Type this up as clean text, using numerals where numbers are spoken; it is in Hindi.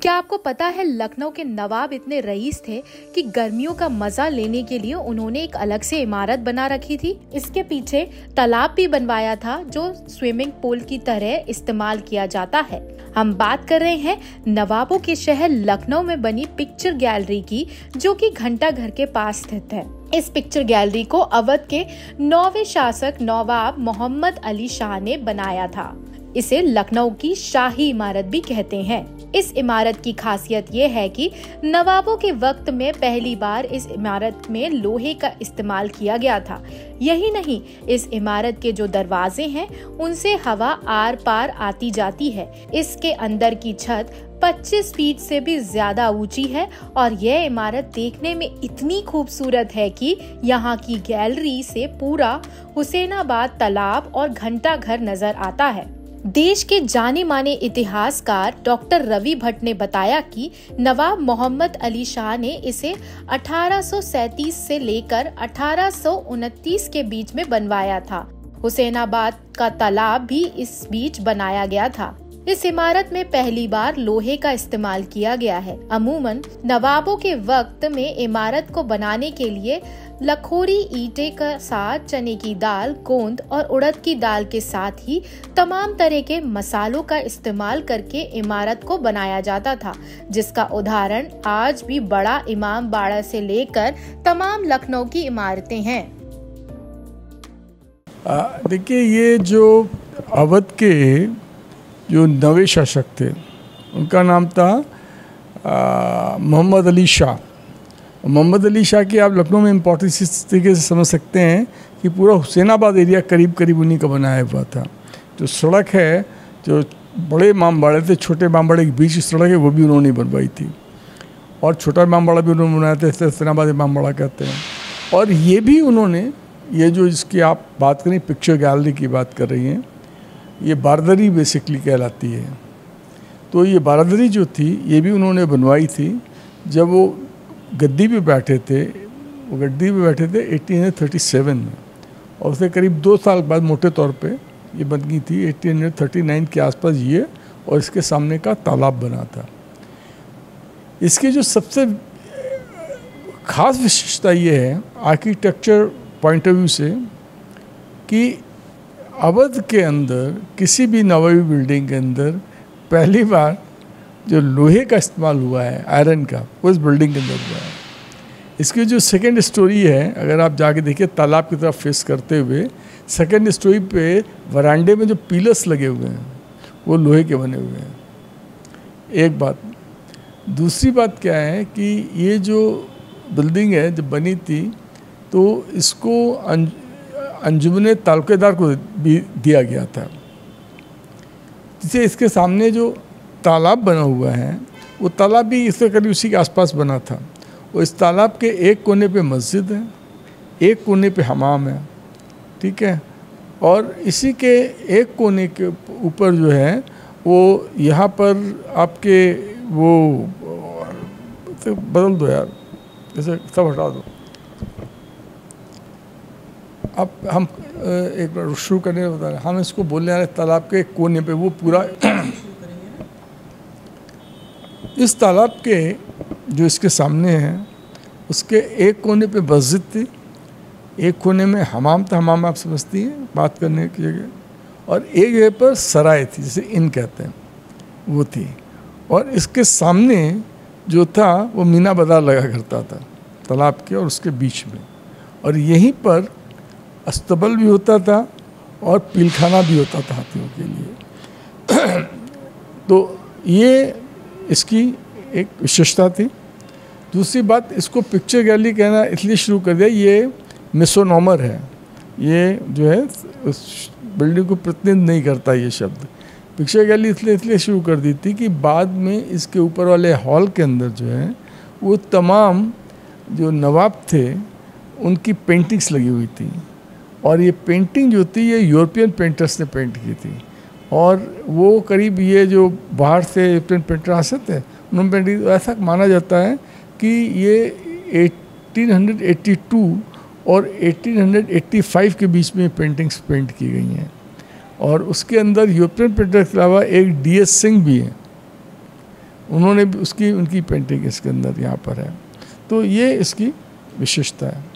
क्या आपको पता है लखनऊ के नवाब इतने रईस थे कि गर्मियों का मजा लेने के लिए उन्होंने एक अलग से इमारत बना रखी थी। इसके पीछे तालाब भी बनवाया था जो स्विमिंग पूल की तरह इस्तेमाल किया जाता है। हम बात कर रहे हैं नवाबों के शहर लखनऊ में बनी पिक्चर गैलरी की, जो कि घंटा घर के पास स्थित है। इस पिक्चर गैलरी को अवध के 9वें शासक नवाब मोहम्मद अली शाह ने बनाया था। इसे लखनऊ की शाही इमारत भी कहते हैं। इस इमारत की खासियत ये है कि नवाबों के वक्त में पहली बार इस इमारत में लोहे का इस्तेमाल किया गया था। यही नहीं, इस इमारत के जो दरवाजे हैं उनसे हवा आर पार आती जाती है। इसके अंदर की छत 25 फीट से भी ज्यादा ऊंची है और यह इमारत देखने में इतनी खूबसूरत है कि यहाँ की गैलरी से पूरा हुसैनाबाद तालाब और घंटा घर नजर आता है। देश के जाने माने इतिहासकार डॉक्टर रवि भट्ट ने बताया कि नवाब मोहम्मद अली शाह ने इसे 1837 से लेकर 1829 के बीच में बनवाया था। हुसैनाबाद का तालाब भी इस बीच बनाया गया था। इस इमारत में पहली बार लोहे का इस्तेमाल किया गया है। अमूमन नवाबों के वक्त में इमारत को बनाने के लिए लखोरी ईंटे का साथ चने की दाल, गोंद और उड़द की दाल के साथ ही तमाम तरह के मसालों का इस्तेमाल करके इमारत को बनाया जाता था, जिसका उदाहरण आज भी बड़ा इमाम बाड़ा से लेकर तमाम लखनऊ की इमारतें हैं। देखिए, ये जो अवध के जो 9वें शासक थे उनका नाम था मोहम्मद अली शाह। मोहम्मद अली शाह की आप लखनऊ में इम्पोर्टेंस इस तरीके से समझ सकते हैं कि पूरा हुसैनाबाद एरिया करीब करीब उन्हीं का बनाया हुआ था। जो सड़क है, जो बड़े इमामबाड़े थे, छोटे इमामबाड़े के बीच की सड़क है, वो भी उन्होंने बनवाई थी। और छोटा इमामबाड़ा भी उन्होंने बनाया था, इसे हुसैनाबाद इमामबाड़ा कहते हैं। और ये भी उन्होंने, ये जो इसकी आप बात करें पिक्चर गैलरी की बात कर रही हैं, ये बारदरी बेसिकली कहलाती है। तो ये बारदरी जो थी ये भी उन्होंने बनवाई थी जब वो गद्दी पे बैठे थे। वो गद्दी पे बैठे थे 1837 में, और उससे करीब 2 साल बाद मोटे तौर पे ये बन गई थी 1839 के आसपास ये, और इसके सामने का तालाब बना था। इसकी जो सबसे ख़ास विशेषता ये है आर्किटेक्चर पॉइंट ऑफ व्यू से कि अवध के अंदर किसी भी नवाबी बिल्डिंग के अंदर पहली बार जो लोहे का इस्तेमाल हुआ है, आयरन का, वो इस बिल्डिंग के अंदर हुआ है। इसकी जो सेकंड स्टोरी है, अगर आप जाके देखिए तालाब की तरफ फेस करते हुए, सेकंड स्टोरी पे वरांडे में जो पिलर्स लगे हुए हैं वो लोहे के बने हुए हैं। एक बात। दूसरी बात क्या है कि ये जो बिल्डिंग है जब बनी थी तो इसको अंजुमन तालुकेदार को भी दिया गया था। जिसे इसके सामने जो तालाब बना हुआ है वो तालाब भी इससे करीब उसी के आसपास बना था। और इस तालाब के एक कोने पे मस्जिद है, एक कोने पे हमाम है, ठीक है। और इसी के एक कोने के ऊपर जो है वो यहाँ पर आपके वो बदल दो यार, जैसे सब हटा दो। अब हम एक बार शुरू करने बता रहे, हम इसको बोलने आ रहे तालाब के कोने पे वो पूरा इस तालाब के जो इसके सामने है उसके एक कोने पे मस्जिद थी, एक कोने में हमाम था, हमाम आप समझती हैं बात करने की जगह, और एक जगह पर सराय थी जिसे इन कहते हैं, वो थी। और इसके सामने जो था वो मीना बाजार लगा करता था तालाब के और उसके बीच में, और यहीं पर अस्तबल भी होता था और पीलखाना भी होता था हाथियों के लिए। तो ये इसकी एक विशेषता थी। दूसरी बात, इसको पिक्चर गैलरी कहना इसलिए शुरू कर दिया, ये मिसोनोमर है, ये जो है उस बिल्डिंग को प्रतिनिधित्व नहीं करता ये शब्द। पिक्चर गैलरी इसलिए शुरू कर दी थी कि बाद में इसके ऊपर वाले हॉल के अंदर जो है वो तमाम जो नवाब थे उनकी पेंटिंग्स लगी हुई थी, और ये पेंटिंग जो थी ये यूरोपियन पेंटर्स ने पेंट की थी। और वो करीब ये जो बाहर से यूरोपियन पेंटर आते थे उन्होंने पेंटिंग, ऐसा माना जाता है कि ये 1882 और 1885 के बीच में पेंटिंग्स पेंट की गई हैं। और उसके अंदर यूरोपियन पेंटर के अलावा एक DS सिंह भी है, उन्होंने भी उसकी उनकी पेंटिंग इसके अंदर यहाँ पर है। तो ये इसकी विशेषता है।